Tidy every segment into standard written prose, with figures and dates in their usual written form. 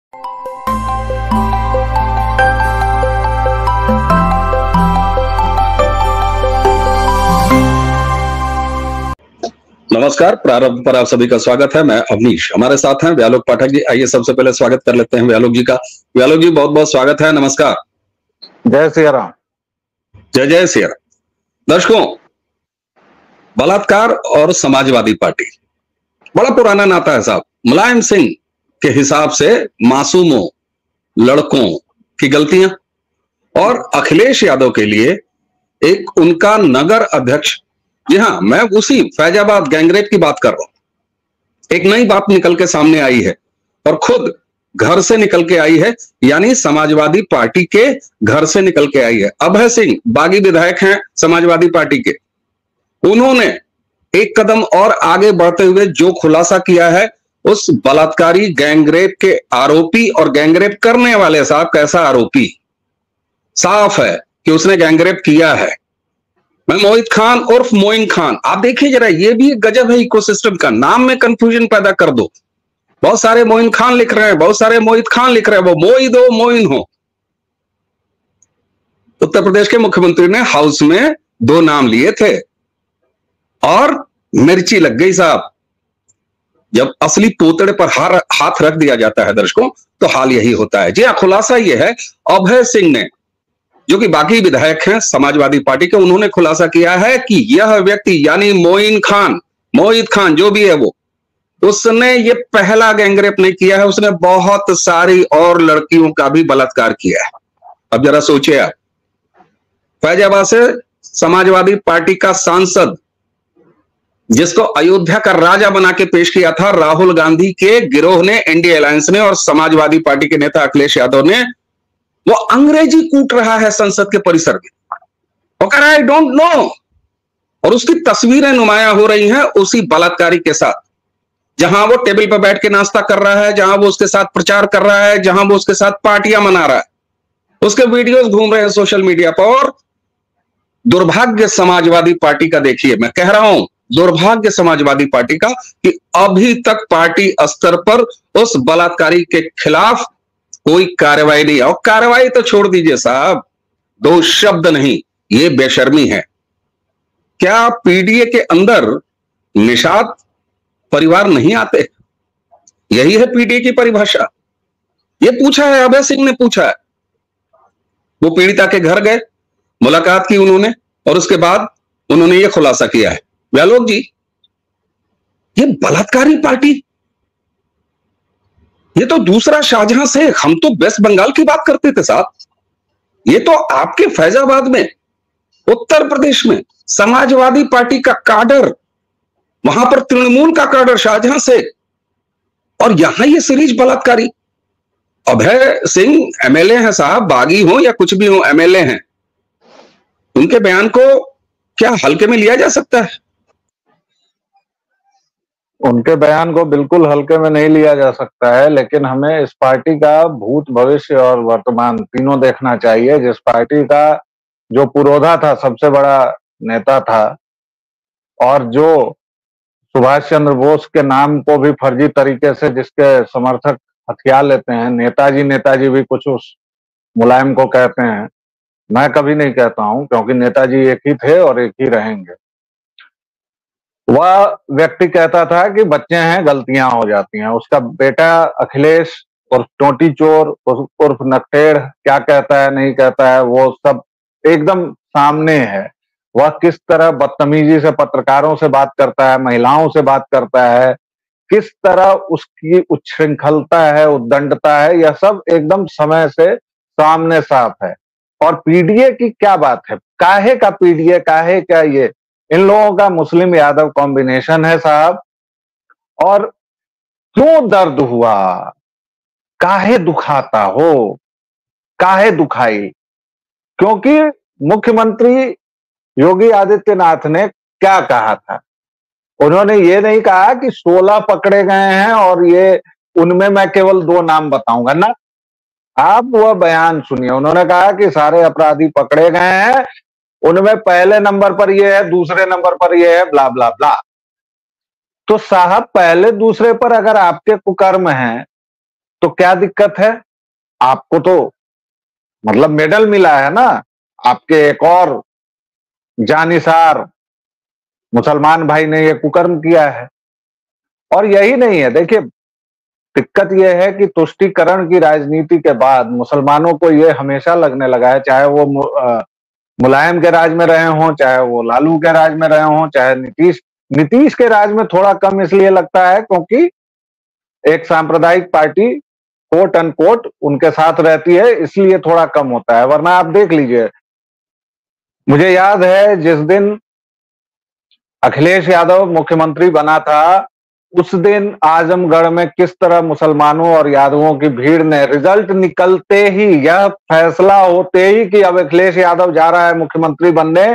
नमस्कार, प्रारंभ पर आप सभी का स्वागत है। मैं अवनीश, हमारे साथ हैं व्यालोक पाठक जी। आइए सबसे पहले स्वागत कर लेते हैं व्यालोक जी का। व्यालोक जी, बहुत बहुत स्वागत है। नमस्कार। जय सिया राम। जय जय सिया राम। दर्शकों, बलात्कार और समाजवादी पार्टी बड़ा पुराना नाता है साहब। मुलायम सिंह के हिसाब से मासूमों, लड़कों की गलतियां, और अखिलेश यादव के लिए एक उनका नगर अध्यक्ष, जी हाँ, मैं उसी फैजाबाद गैंगरेप की बात कर रहा हूं। एक नई बात निकल के सामने आई है और खुद घर से निकल के आई है, यानी समाजवादी पार्टी के घर से निकल के आई है। अभय सिंह बागी विधायक हैं समाजवादी पार्टी के। उन्होंने एक कदम और आगे बढ़ते हुए जो खुलासा किया है, उस बलात्कारी गैंगरेप के आरोपी और गैंगरेप करने वाले साहब, कैसा आरोपी, साफ है कि उसने गैंगरेप किया है। मैं मोहित खान उर्फ मोइन खान, आप देखिए जरा, ये भी एक गजब है इकोसिस्टम का। नाम में कंफ्यूजन पैदा कर दो। बहुत सारे मोइन खान लिख रहे हैं, बहुत सारे मोहित खान लिख रहे हैं, वो मोहित हो मोइन हो। उत्तर प्रदेश के मुख्यमंत्री ने हाउस में 2 नाम लिए थे और मिर्ची लग गई साहब। जब असली पोतड़े पर हाथ रख दिया जाता है दर्शकों, तो हाल यही होता है। जी हाँ, खुलासा यह है, अभय सिंह ने, जो कि बाकी विधायक हैं समाजवादी पार्टी के, उन्होंने खुलासा किया है कि यह व्यक्ति यानी मोइन खान, मोहित खान जो भी है वो, उसने ये पहला गैंगरेप नहीं किया है, उसने बहुत सारी और लड़कियों का भी बलात्कार किया है। अब जरा सोचिए आप, फैजाबाद से समाजवादी पार्टी का सांसद, जिसको अयोध्या का राजा बना के पेश किया था राहुल गांधी के गिरोह ने, एनडीए अलायंस ने, और समाजवादी पार्टी के नेता अखिलेश यादव ने, वो अंग्रेजी कूट रहा है संसद के परिसर में। वो कह रहा है आई डोंट नो, और उसकी तस्वीरें नुमाया हो रही हैं उसी बलात्कारी के साथ, जहां वो टेबल पर बैठ के नाश्ता कर रहा है, जहां वो उसके साथ प्रचार कर रहा है, जहां वो उसके साथ पार्टियां मना रहा है। उसके वीडियोस घूम रहे हैं सोशल मीडिया पर। और दुर्भाग्य समाजवादी पार्टी का, देखिए मैं कह रहा हूं, दुर्भाग्य समाजवादी पार्टी का कि अभी तक पार्टी स्तर पर उस बलात्कारी के खिलाफ कोई कार्रवाई नहीं। और कार्रवाई तो छोड़ दीजिए साहब, 2 शब्द नहीं, ये बेशर्मी है। क्या पीडीए के अंदर निषाद परिवार नहीं आते? यही है पीडीए की परिभाषा। ये पूछा है, अभय सिंह ने पूछा है। वो पीड़िता के घर गए, मुलाकात की उन्होंने, और उसके बाद उन्होंने ये खुलासा किया है। व्यालोक जी, ये बलात्कारी पार्टी, ये तो दूसरा शाहजहां शेख। हम तो वेस्ट बंगाल की बात करते थे साहब, ये तो आपके फैजाबाद में, उत्तर प्रदेश में समाजवादी पार्टी का काडर, वहां पर तृणमूल का काडर शाहजहां शेख, और यहां ये सीरीज बलात्कारी। अभय सिंह एमएलए हैं साहब, बागी हो या कुछ भी हो, एमएलए हैं। उनके बयान को क्या हल्के में लिया जा सकता है? उनके बयान को बिल्कुल हल्के में नहीं लिया जा सकता है, लेकिन हमें इस पार्टी का भूत, भविष्य और वर्तमान तीनों देखना चाहिए। जिस पार्टी का जो पुरोधा था, सबसे बड़ा नेता था, और जो सुभाष चंद्र बोस के नाम को भी फर्जी तरीके से जिसके समर्थक हथियार लेते हैं, नेताजी नेताजी भी कुछ उस मुलायम को कहते हैं। मैं कभी नहीं कहता हूं, क्योंकि नेताजी एक ही थे और एक ही रहेंगे। वह व्यक्ति कहता था कि बच्चे हैं, गलतियां हो जाती हैं। उसका बेटा अखिलेश उर्फ टोटी चोर उर्फ नकटेड़ क्या कहता है नहीं कहता है, वो सब एकदम सामने है। वह किस तरह बदतमीजी से पत्रकारों से बात करता है, महिलाओं से बात करता है, किस तरह उसकी उच्छृंखलता है, उद्दंडता है, यह सब एकदम समय से सामने साफ है। और पीडीए की क्या बात है, काहे का पीडीए, काहे क्या, ये इन लोगों का मुस्लिम यादव कॉम्बिनेशन है साहब। और क्यों दर्द हुआ, काहे दुखाता हो, काहे दुखाई? क्योंकि मुख्यमंत्री योगी आदित्यनाथ ने क्या कहा था? उन्होंने ये नहीं कहा कि 16 पकड़े गए हैं और ये उनमें मैं केवल 2 नाम बताऊंगा ना। आप वह बयान सुनिए, उन्होंने कहा कि सारे अपराधी पकड़े गए हैं, उनमें पहले नंबर पर ये है, दूसरे नंबर पर ये है, ब्ला ब्ला ब्ला। तो साहब, पहले दूसरे पर अगर आपके कुकर्म हैं, तो क्या दिक्कत है? आपको तो मतलब मेडल मिला है ना, आपके एक और जानिसार मुसलमान भाई ने ये कुकर्म किया है। और यही नहीं है, देखिए दिक्कत यह है कि तुष्टीकरण की राजनीति के बाद मुसलमानों को ये हमेशा लगने लगा है, चाहे वो मुलायम के राज में रहे हों, चाहे वो लालू के राज में रहे हों, चाहे नीतीश के राज में थोड़ा कम इसलिए लगता है क्योंकि एक सांप्रदायिक पार्टी कोट अनकोट उनके साथ रहती है, इसलिए थोड़ा कम होता है। वरना आप देख लीजिए, मुझे याद है जिस दिन अखिलेश यादव मुख्यमंत्री बना था, उस दिन आजमगढ़ में किस तरह मुसलमानों और यादवों की भीड़ ने रिजल्ट निकलते ही, यह फैसला होते ही कि अब अखिलेश यादव जा रहा है मुख्यमंत्री बनने,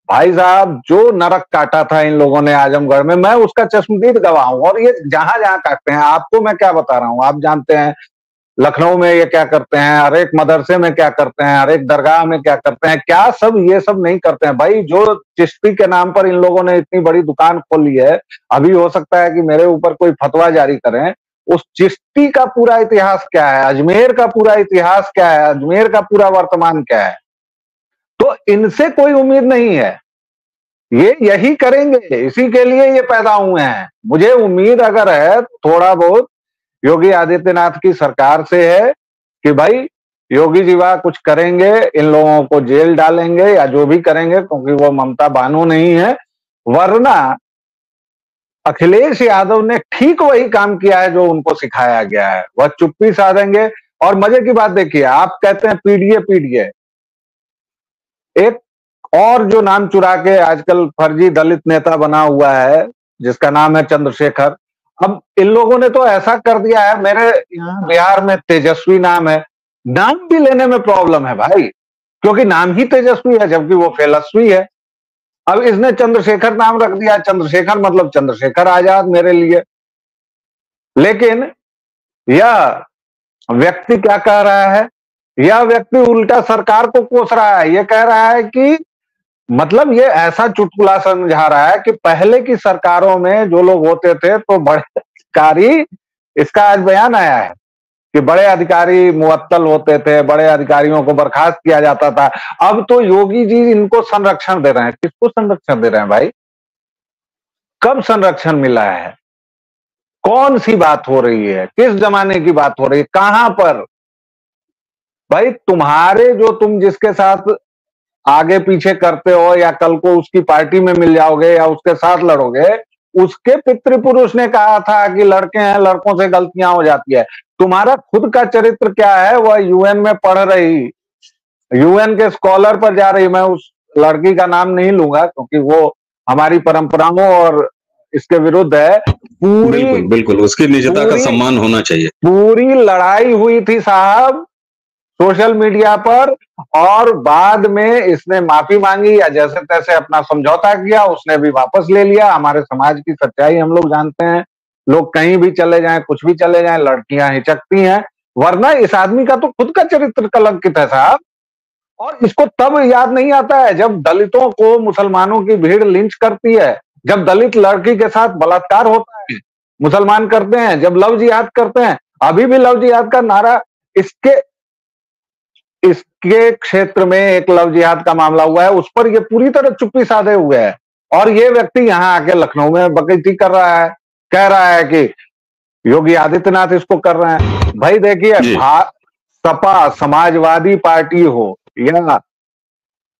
भाई साहब जो नरक काटा था इन लोगों ने आजमगढ़ में, मैं उसका चश्मदीद गवाह हूं। और ये जहां जहां काटते हैं, आपको मैं क्या बता रहा हूं, आप जानते हैं लखनऊ में ये क्या करते हैं, हर एक मदरसे में क्या करते हैं, हर एक दरगाह में क्या करते हैं, क्या सब ये सब नहीं करते हैं भाई। जो चिश्ती के नाम पर इन लोगों ने इतनी बड़ी दुकान खोली है, अभी हो सकता है कि मेरे ऊपर कोई फतवा जारी करें, उस चिश्ती का पूरा इतिहास क्या है, अजमेर का पूरा इतिहास क्या है, अजमेर का पूरा वर्तमान क्या है। तो इनसे कोई उम्मीद नहीं है, ये यही करेंगे, इसी के लिए ये पैदा हुए हैं। मुझे उम्मीद अगर है थोड़ा बहुत योगी आदित्यनाथ की सरकार से है कि भाई योगी जी वह कुछ करेंगे, इन लोगों को जेल डालेंगे या जो भी करेंगे, क्योंकि वो ममता बानो नहीं है। वरना अखिलेश यादव ने ठीक वही काम किया है जो उनको सिखाया गया है, वह चुप्पी साधेंगे। और मजे की बात देखिए, आप कहते हैं पीडीए पीडीए, एक और जो नाम चुरा के आजकल फर्जी दलित नेता बना हुआ है जिसका नाम है चंद्रशेखर, अब इन लोगों ने तो ऐसा कर दिया है, मेरे यहाँ बिहार में तेजस्वी नाम है, नाम भी लेने में प्रॉब्लम है भाई, क्योंकि नाम ही तेजस्वी है जबकि वो फेलस्वी है। अब इसने चंद्रशेखर नाम रख दिया, चंद्रशेखर मतलब चंद्रशेखर आजाद मेरे लिए। लेकिन यह व्यक्ति क्या कह रहा है, यह व्यक्ति उल्टा सरकार को कोस रहा है। यह कह रहा है कि मतलब ये ऐसा चुटकुला समझा रहा है कि पहले की सरकारों में जो लोग होते थे तो बड़े अधिकारी, इसका आज बयान आया है कि बड़े अधिकारी मुअत्तल होते थे, बड़े अधिकारियों को बर्खास्त किया जाता था। अब तो योगी जी इनको संरक्षण दे रहे हैं। किसको संरक्षण दे रहे हैं भाई? कब संरक्षण मिला है? कौन सी बात हो रही है? किस जमाने की बात हो रही है? कहां पर? भाई तुम्हारे जो तुम जिसके साथ आगे पीछे करते हो या कल को उसकी पार्टी में मिल जाओगे या उसके साथ लड़ोगे, उसके पितृपुरुष ने कहा था कि लड़के हैं, लड़कों से गलतियां हो जाती है। तुम्हारा खुद का चरित्र क्या है? वह यूएन में पढ़ रही, यूएन के स्कॉलर पर जा रही, मैं उस लड़की का नाम नहीं लूंगा क्योंकि वो हमारी परंपराओं और इसके विरुद्ध है। पूरी बिल्कुल बिल्कुल, उसकी निजता का सम्मान होना चाहिए। पूरी लड़ाई हुई थी साहब सोशल मीडिया पर, और बाद में इसने माफी मांगी या जैसे तैसे अपना समझौता किया, उसने भी वापस ले लिया। हमारे समाज की सच्चाई हम लोग जानते हैं, लोग कहीं भी चले जाएं, कुछ भी चले जाएं, लड़कियां हिचकती हैं। वरना इस आदमी का तो खुद का चरित्र कलंकित है साहब। और इसको तब याद नहीं आता है जब दलितों को मुसलमानों की भीड़ लिंच करती है, जब दलित लड़की के साथ बलात्कार होता है, मुसलमान करते हैं, जब लव जिहाद करते हैं। अभी भी लव जिहाद का नारा, इसके क्षेत्र में एक लव जिहाद का मामला हुआ है, उस पर ये पूरी तरह चुप्पी साधे हुए है। और ये व्यक्ति यहां आके लखनऊ में बकैती कर रहा है, कह रहा है कि योगी आदित्यनाथ इसको कर रहे हैं। भाई देखिए, सपा समाजवादी पार्टी हो या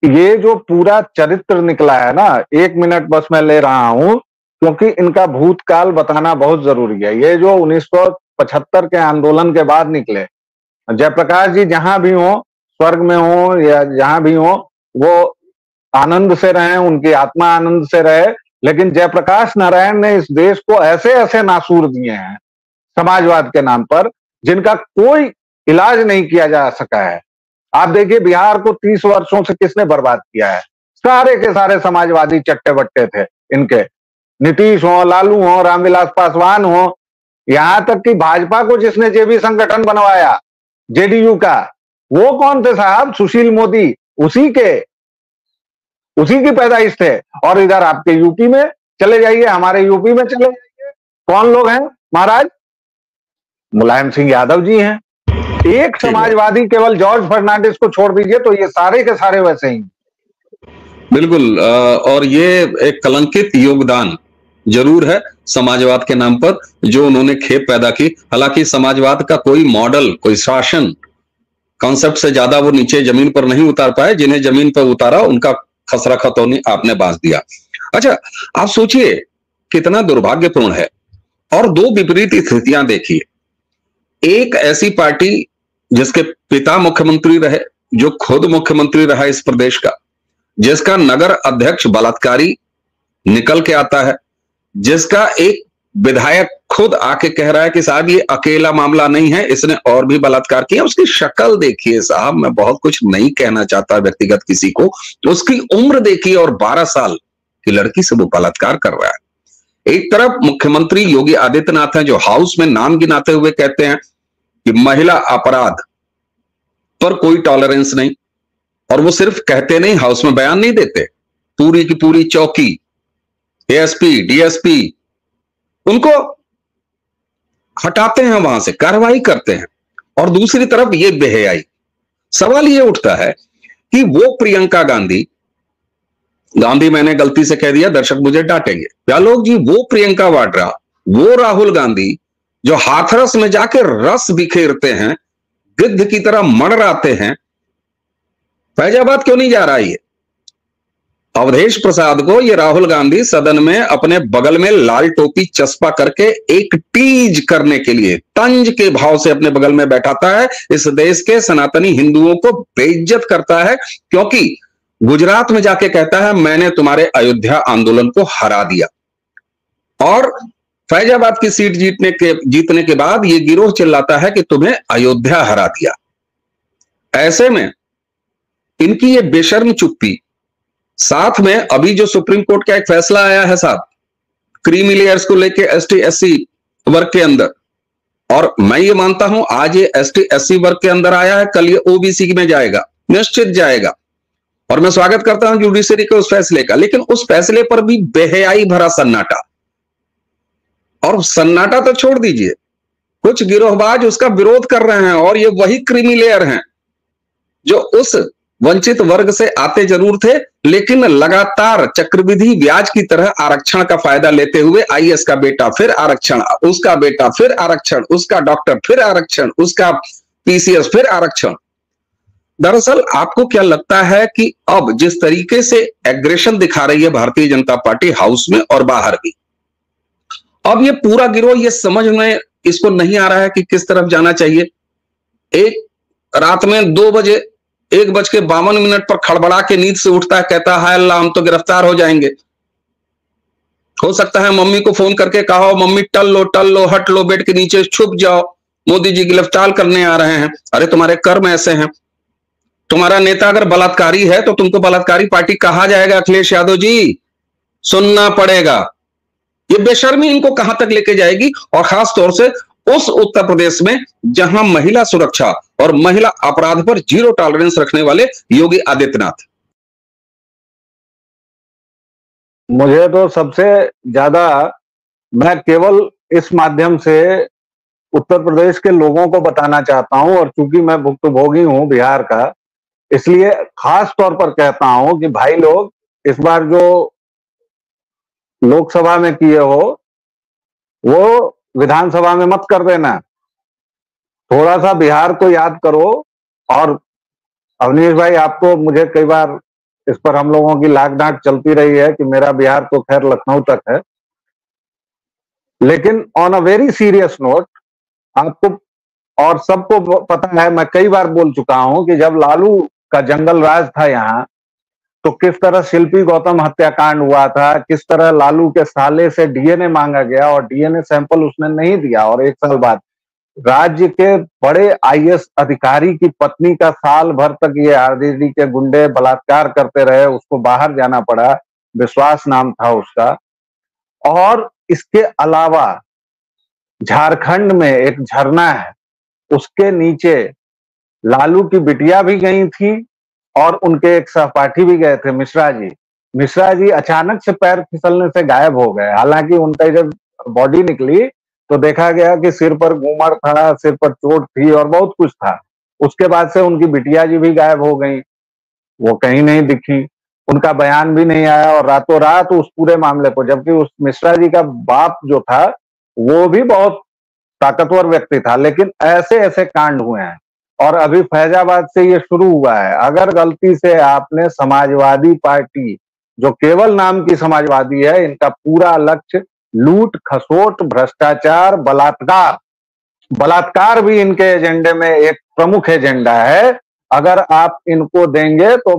ये जो पूरा चरित्र निकला है ना, 1 मिनट बस मैं ले रहा हूं क्योंकि इनका भूतकाल बताना बहुत जरूरी है। ये जो 1975 के आंदोलन के बाद निकले, जयप्रकाश जी जहां भी हो, स्वर्ग में हो या जहां भी हो, वो आनंद से रहें, उनकी आत्मा आनंद से रहे। लेकिन जयप्रकाश नारायण ने इस देश को ऐसे ऐसे नासूर दिए हैं समाजवाद के नाम पर, जिनका कोई इलाज नहीं किया जा सका है। आप देखिए बिहार को 30 वर्षों से किसने बर्बाद किया है? सारे के सारे समाजवादी चट्टे बट्टे थे इनके, नीतीश हो, लालू हो, रामविलास पासवान हो, यहां तक कि भाजपा को जिसने जेबी संगठन बनवाया जेडीयू का, वो कौन थे साहब? सुशील मोदी, उसी की पैदाइश थे। और इधर आपके यूपी में चले जाइए, हमारे यूपी में चले जाइए, कौन लोग हैं महाराज? मुलायम सिंह यादव जी हैं। एक समाजवादी केवल जॉर्ज फर्नांडिस को छोड़ दीजिए तो ये सारे के सारे वैसे ही। बिल्कुल। और ये एक कलंकित योगदान जरूर है समाजवाद के नाम पर जो उन्होंने खेप पैदा की। हालांकि समाजवाद का कोई मॉडल, कोई शासन कॉन्सेप्ट से ज्यादा वो नीचे जमीन पर नहीं उतार पाए। जिन्हें जमीन पर उतारा उनका खसरा खतौनी आपने बांध दिया। अच्छा, आप सोचिए कितना दुर्भाग्यपूर्ण है। और दो विपरीत स्थितियां देखिए। एक ऐसी पार्टी जिसके पिता मुख्यमंत्री रहे, जो खुद मुख्यमंत्री रहा इस प्रदेश का, जिसका नगर अध्यक्ष बलात्कारी निकल के आता है, जिसका एक विधायक खुद आके कह रहा है कि साहब ये अकेला मामला नहीं है, इसने और भी बलात्कार किया। उसकी शक्ल देखिए साहब, मैं बहुत कुछ नहीं कहना चाहता व्यक्तिगत किसी को, उसकी उम्र देखिए और 12 साल की लड़की से वो बलात्कार कर रहा है। एक तरफ मुख्यमंत्री योगी आदित्यनाथ हैं जो हाउस में नाम गिनाते हुए कहते हैं कि महिला अपराध पर कोई टॉलरेंस नहीं। और वो सिर्फ कहते नहीं, हाउस में बयान नहीं देते, पूरी की पूरी चौकी, एएसपी, डीएसपी उनको हटाते हैं, वहां से कार्रवाई करते हैं। और दूसरी तरफ ये बेहयाई। सवाल ये उठता है कि वो प्रियंका गांधी मैंने गलती से कह दिया, दर्शक मुझे डांटेंगे, क्या लोग जी, वो प्रियंका वाड्रा, वो राहुल गांधी जो हाथरस में जाके रस बिखेरते हैं, गिद्ध की तरह मड़राते हैं, फैजाबाद क्यों नहीं जा रहा है? अवधेश प्रसाद को ये राहुल गांधी सदन में अपने बगल में लाल टोपी चस्पा करके एक टीज करने के लिए तंज के भाव से अपने बगल में बैठाता है। इस देश के सनातनी हिंदुओं को बेइज्जत करता है, क्योंकि गुजरात में जाके कहता है मैंने तुम्हारे अयोध्या आंदोलन को हरा दिया। और फैजाबाद की सीट जीतने के बाद ये गिरोह चिल्लाता है कि तुम्हें अयोध्या हरा दिया। ऐसे में इनकी ये बेशर्म चुप्पी, साथ में अभी जो सुप्रीम कोर्ट का एक फैसला आया है साहब, क्रीमी लेयर्स को लेके एसटी एससी वर्ग के अंदर, और मैं ये मानता हूं आज ये एसटी एससी वर्ग के अंदर आया है, कल ये ओबीसी में जाएगा, निश्चित जाएगा। और मैं स्वागत करता हूं जुडिशरी के उस फैसले का, लेकिन उस फैसले पर भी बेहयाई भरा सन्नाटा। और सन्नाटा तो छोड़ दीजिए, कुछ गिरोहबाज उसका विरोध कर रहे हैं, और ये वही क्रीमी लेयर हैं जो उस वंचित वर्ग से आते जरूर थे, लेकिन लगातार चक्रवृद्धि ब्याज की तरह आरक्षण का फायदा लेते हुए आईएएस का बेटा फिर आरक्षण, उसका बेटा फिर आरक्षण, उसका डॉक्टर फिर आरक्षण, उसका पीसीएस फिर आरक्षण। दरअसल आपको क्या लगता है कि अब जिस तरीके से एग्रेशन दिखा रही है भारतीय जनता पार्टी हाउस में और बाहर भी, अब ये पूरा गिरोह ये समझ में इसको नहीं आ रहा है कि किस तरफ जाना चाहिए। एक रात में 1:52 पर खड़बड़ा के नींद से उठता है, कहता है हाय अल्लाह हम तो गिरफ्तार हो जाएंगे। हो सकता है मम्मी को फोन करके कहा मम्मी टल लो, हट लो, बेड के नीचे छुप जाओ, मोदी जी गिरफ्तार करने आ रहे हैं। अरे तुम्हारे कर्म ऐसे हैं, तुम्हारा नेता अगर बलात्कारी है तो तुमको बलात्कारी पार्टी कहा जाएगा अखिलेश यादव जी, सुनना पड़ेगा। ये बेशर्मी इनको कहां तक लेके जाएगी, और खास तौर से उस उत्तर प्रदेश में जहां महिला सुरक्षा और महिला अपराध पर जीरो टॉलरेंस रखने वाले योगी आदित्यनाथ। मुझे तो सबसे ज्यादा, मैं केवल इस माध्यम से उत्तर प्रदेश के लोगों को बताना चाहता हूं, और चूंकि मैं भुक्तभोगी हूं बिहार का, इसलिए खास तौर पर कहता हूं कि भाई लोग, इस बार जो लोकसभा में किए हो वो विधानसभा में मत कर देना। थोड़ा सा बिहार को याद करो। और अवनीश भाई, आपको मुझे कई बार इस पर हम लोगों की लाग डांट चलती रही है कि मेरा बिहार तो खैर लखनऊ तक है, लेकिन on a very serious note, आपको और सबको पता है, मैं कई बार बोल चुका हूं कि जब लालू का जंगल राज था यहाँ, तो किस तरह शिल्पी गौतम हत्याकांड हुआ था, किस तरह लालू के साले से डीएनए मांगा गया और डीएनए सैंपल उसने नहीं दिया, और 1 साल बाद राज्य के बड़े आईएएस अधिकारी की पत्नी का साल भर तक ये आरजेडी के गुंडे बलात्कार करते रहे, उसको बाहर जाना पड़ा, विश्वास नाम था उसका। और इसके अलावा झारखंड में एक झरना है, उसके नीचे लालू की बिटिया भी गई थी और उनके एक सहपाठी भी गए थे, मिश्रा जी अचानक से पैर फिसलने से गायब हो गए। हालांकि उनका जब बॉडी निकली तो देखा गया कि सिर पर घूमर था, सिर पर चोट थी और बहुत कुछ था। उसके बाद से उनकी बिटिया जी भी गायब हो गई, वो कहीं नहीं दिखी, उनका बयान भी नहीं आया और रातों रात उस पूरे मामले को, जबकि उस मिश्रा जी का बाप जो था वो भी बहुत ताकतवर व्यक्ति था, लेकिन ऐसे ऐसे कांड हुए हैं। और अभी फैजाबाद से ये शुरू हुआ है। अगर गलती से आपने समाजवादी पार्टी, जो केवल नाम की समाजवादी है, इनका पूरा लक्ष्य लूट खसोट, भ्रष्टाचार, बलात्कार भी इनके एजेंडे में एक प्रमुख एजेंडा है। अगर आप इनको देंगे तो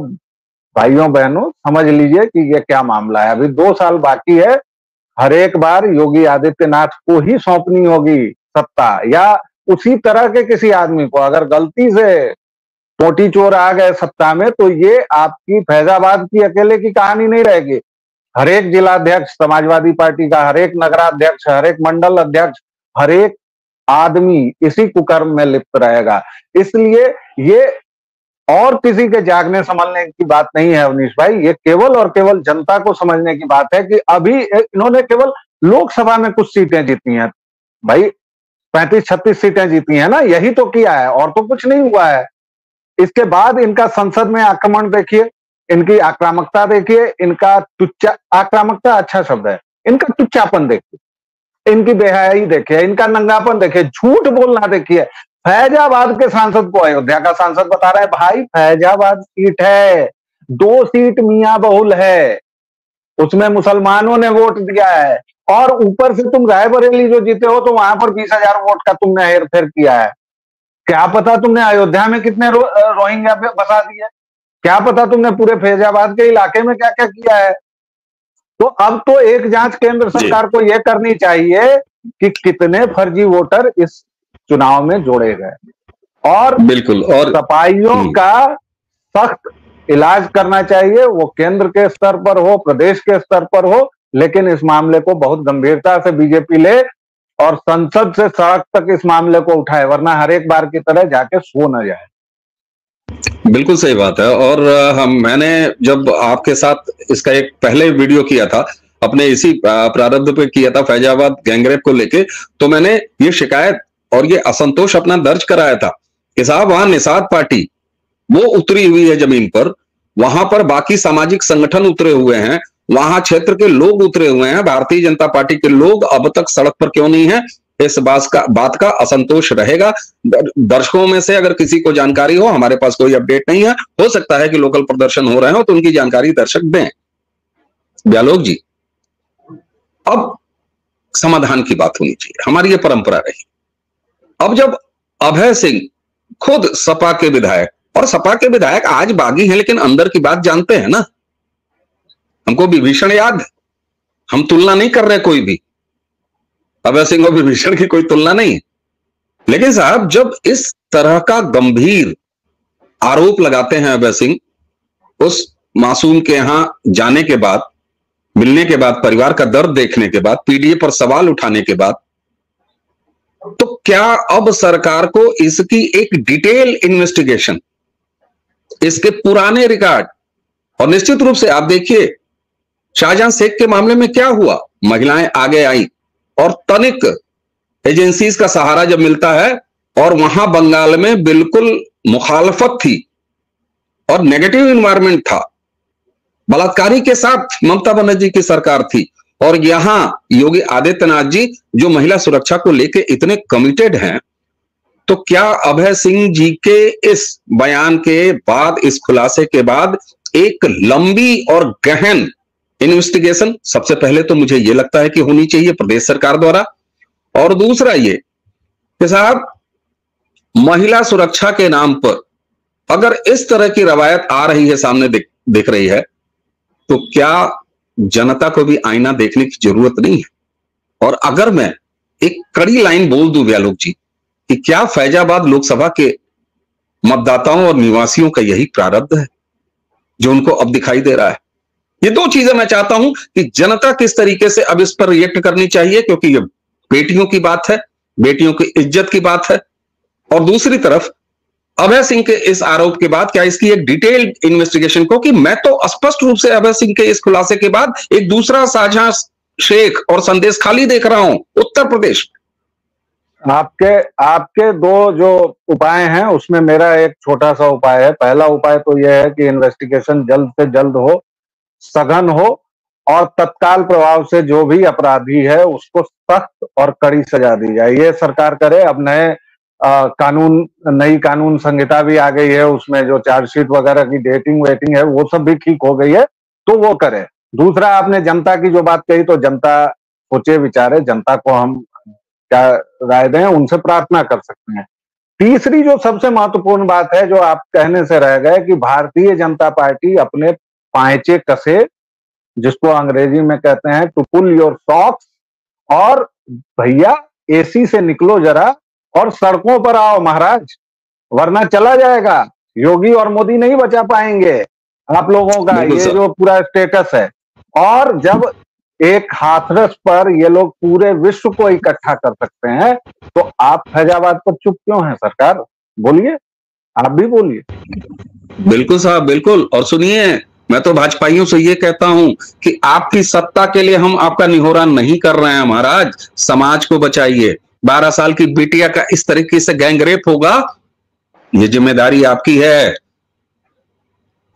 भाइयों बहनों समझ लीजिए कि ये क्या मामला है। अभी 2 साल बाकी है, हर एक बार योगी आदित्यनाथ को ही सौंपनी होगी सत्ता, या उसी तरह के किसी आदमी को। अगर गलती से टोटी चोर आ गए सत्ता में तो ये आपकी फैजाबाद की अकेले की कहानी नहीं रहेगी। हर एक जिलाध्यक्ष समाजवादी पार्टी का, हर एक नगराध्यक्ष, हर एक मंडल अध्यक्ष, हर एक आदमी इसी कुकर्म में लिप्त रहेगा। इसलिए ये और किसी के जागने संभलने की बात नहीं है अवनीश भाई, ये केवल और केवल जनता को समझने की बात है कि अभी इन्होंने केवल लोकसभा में कुछ सीटें जीती हैं भाई, 35-36 सीटें जीती हैं ना, यही तो किया है और तो कुछ नहीं हुआ है। इसके बाद इनका संसद में आक्रमण देखिए, इनकी आक्रामकता देखिए, इनका आक्रामकता अच्छा शब्द है, इनका तुच्चापन देखिए, इनकी बेहयाई देखिए, इनका नंगापन देखिए, झूठ बोलना देखिए। फैजाबाद के सांसद को अयोध्या का सांसद बता रहा है, भाई फैजाबाद सीट है, 2 सीट मियां बहुल है, उसमें मुसलमानों ने वोट दिया है, और ऊपर से तुम रायबरेली जो जीते हो तो वहां पर 20,000 वोट का तुमने हेरफेर किया है। क्या पता तुमने अयोध्या में कितने रोहिंग्या बसा दिए, क्या पता तुमने पूरे फैजाबाद के इलाके में क्या क्या किया है। तो अब तो एक जांच केंद्र सरकार को यह करनी चाहिए कि कितने फर्जी वोटर इस चुनाव में जोड़े गए, और बिल्कुल, और सफाइयों का सख्त इलाज करना चाहिए। वो केंद्र के स्तर पर हो, प्रदेश के स्तर पर हो, लेकिन इस मामले को बहुत गंभीरता से बीजेपी ले और संसद से सड़क तक इस मामले को उठाए, वरना हर एक बार की तरह जाके सो न जाए। बिल्कुल सही बात है। और मैंने जब आपके साथ इसका एक पहले वीडियो किया था, अपने इसी प्रारब्ध पे किया था फैजाबाद गैंगरेप को लेके, तो मैंने ये शिकायत और ये असंतोष अपना दर्ज कराया था कि साहब वहां निषाद पार्टी वो उतरी हुई है जमीन पर, वहां पर बाकी सामाजिक संगठन उतरे हुए हैं, वहां क्षेत्र के लोग उतरे हुए हैं, भारतीय जनता पार्टी के लोग अब तक सड़क पर क्यों नहीं है। इस बात का असंतोष रहेगा। दर्शकों में से अगर किसी को जानकारी हो, हमारे पास कोई अपडेट नहीं है, हो सकता है कि लोकल प्रदर्शन हो रहे हो तो उनकी जानकारी दर्शक दें। ब्यालोक जी, अब समाधान की बात होनी चाहिए, हमारी ये परंपरा रही। अब जब अभय सिंह खुद सपा के विधायक, और सपा के विधायक आज बागी हैं लेकिन अंदर की बात जानते हैं ना, हमको विभीषण याद है, हम तुलना नहीं कर रहे कोई भी, अभय सिंह और विभीषण की कोई तुलना नहीं। लेकिन साहब जब इस तरह का गंभीर आरोप लगाते हैं अभय सिंह, उस मासूम के यहां जाने के बाद, मिलने के बाद, परिवार का दर्द देखने के बाद, पीडीए पर सवाल उठाने के बाद, तो क्या अब सरकार को इसकी एक डिटेल इन्वेस्टिगेशन, इसके पुराने रिकॉर्ड, और निश्चित रूप से आप देखिए शाहजहां शेख के मामले में क्या हुआ, महिलाएं आगे आई और तनिक एजेंसीज का सहारा जब मिलता है, और वहां बंगाल में बिल्कुल मुखालफत थी और नेगेटिव एनवायरनमेंट था, बलात्कारी के साथ ममता बनर्जी की सरकार थी, और यहां योगी आदित्यनाथ जी जो महिला सुरक्षा को लेकर इतने कमिटेड हैं, तो क्या अभय सिंह जी के इस बयान के बाद, इस खुलासे के बाद एक लंबी और गहन इन्वेस्टिगेशन सबसे पहले तो मुझे यह लगता है कि होनी चाहिए प्रदेश सरकार द्वारा, और दूसरा ये कि साहब महिला सुरक्षा के नाम पर अगर इस तरह की रवायत आ रही है, सामने दिख रही है, तो क्या जनता को भी आईना देखने की जरूरत नहीं है। और अगर मैं एक कड़ी लाइन बोल दूं ब्यालोक जी, कि क्या फैजाबाद लोकसभा के मतदाताओं और निवासियों का यही प्रारब्ध है जो उनको अब दिखाई दे रहा है। ये दो चीजें मैं चाहता हूं कि जनता किस तरीके से अब इस पर रिएक्ट करनी चाहिए, क्योंकि ये बेटियों की बात है, बेटियों की इज्जत की बात है, और दूसरी तरफ अभय सिंह के इस आरोप के बाद क्या इसकी एक डिटेल्ड इन्वेस्टिगेशन को, कि मैं तो स्पष्ट रूप से अभय सिंह के इस खुलासे के बाद एक दूसरा शाहजहां शेख और संदेश खाली देख रहा हूं उत्तर प्रदेश में। आपके आपके दो जो उपाय हैं उसमें मेरा एक छोटा सा उपाय है। पहला उपाय तो यह है कि इन्वेस्टिगेशन जल्द से जल्द हो, सघन हो और तत्काल प्रभाव से जो भी अपराधी है उसको सख्त और कड़ी सजा दी जाए। ये सरकार करे। अब नई कानून संहिता भी आ गई है, उसमें जो चार्जशीट वगैरह की डेटिंग वेटिंग है वो सब भी ठीक हो गई है, तो वो करे। दूसरा, आपने जनता की जो बात कही, तो जनता सोचे विचारे, जनता को हम क्या राय दें, उनसे प्रार्थना कर सकते हैं। तीसरी जो सबसे महत्वपूर्ण बात है, जो आप कहने से रह गए, कि भारतीय जनता पार्टी अपने पांचे कसे, जिसको अंग्रेजी में कहते हैं टू पुल योर सॉक्स, और भैया एसी से निकलो जरा और सड़कों पर आओ महाराज, वरना चला जाएगा। योगी और मोदी नहीं बचा पाएंगे आप लोगों का ये जो पूरा स्टेटस है। और जब एक हाथरस पर ये लोग पूरे विश्व को इकट्ठा कर सकते हैं, तो आप फैजाबाद पर चुप क्यों हैं सरकार? बोलिए, आप भी बोलिए। बिल्कुल साहब, बिल्कुल। और सुनिए, मैं तो भाजपाइयों से ये कहता हूं कि आपकी सत्ता के लिए हम आपका निहोरा नहीं कर रहे हैं महाराज, समाज को बचाइए। 12 साल की बिटिया का इस तरीके से गैंगरेप होगा, ये जिम्मेदारी आपकी है।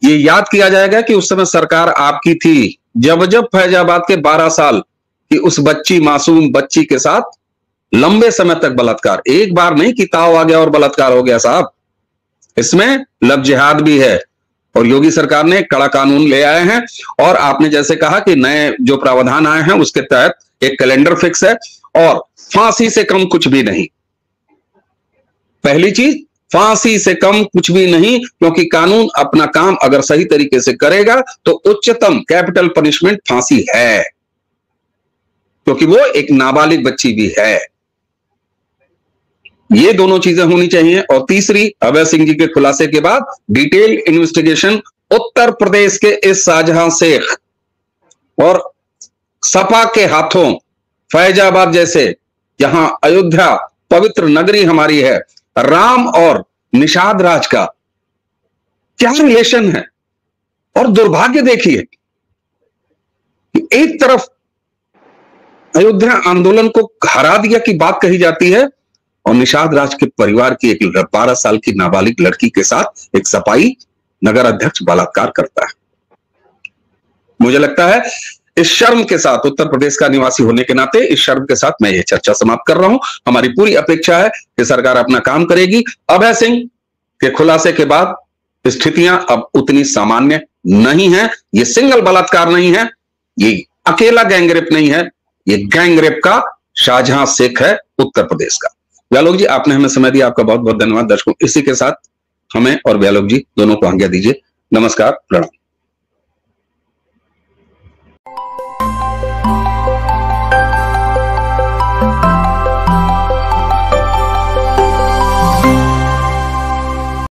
ये याद किया जाएगा कि उस समय सरकार आपकी थी, जब फैजाबाद के 12 साल की उस मासूम बच्ची के साथ लंबे समय तक बलात्कार, एक बार नहीं कि ताव आ गया और बलात्कार हो गया साहब। इसमें लव जिहाद भी है और योगी सरकार ने कड़ा कानून ले आए हैं। और आपने जैसे कहा कि नए जो प्रावधान आए हैं उसके तहत एक कैलेंडर फिक्स है और फांसी से कम कुछ भी नहीं। पहली चीज, फांसी से कम कुछ भी नहीं, क्योंकि कानून अपना काम अगर सही तरीके से करेगा तो उच्चतम कैपिटल पनिशमेंट फांसी है, क्योंकि वो एक नाबालिग बच्ची भी है। ये दोनों चीजें होनी चाहिए। और तीसरी, अभय सिंह जी के खुलासे के बाद डिटेल इन्वेस्टिगेशन उत्तर प्रदेश के इस शाहजहां शेख और सपा के हाथों फैजाबाद जैसे, जहां अयोध्या पवित्र नगरी हमारी है, राम और निषाद राज का क्या रिलेशन है। और दुर्भाग्य देखिए, एक तरफ अयोध्या आंदोलन को हरा दिया की बात कही जाती है और निषाद राज के परिवार की एक 12 साल की नाबालिग लड़की के साथ एक सपाई नगर अध्यक्ष बलात्कार करता है। मुझे लगता है इस शर्म के साथ, उत्तर प्रदेश का निवासी होने के नाते इस शर्म के साथ मैं ये चर्चा समाप्त कर रहा हूं। हमारी पूरी अपेक्षा है कि सरकार अपना काम करेगी। अभय सिंह के खुलासे के बाद स्थितियां अब उतनी सामान्य नहीं है। ये सिंगल बलात्कार नहीं है, ये अकेला गैंगरेप नहीं है, ये गैंगरेप का शाहजहां शेख है उत्तर प्रदेश का। व्यालोक जी, आपने हमें समय दिया, आपका बहुत बहुत धन्यवाद। दर्शकों, इसी के साथ हमें और व्यालोक जी दोनों को आज्ञा दीजिए। नमस्कार, प्रणाम।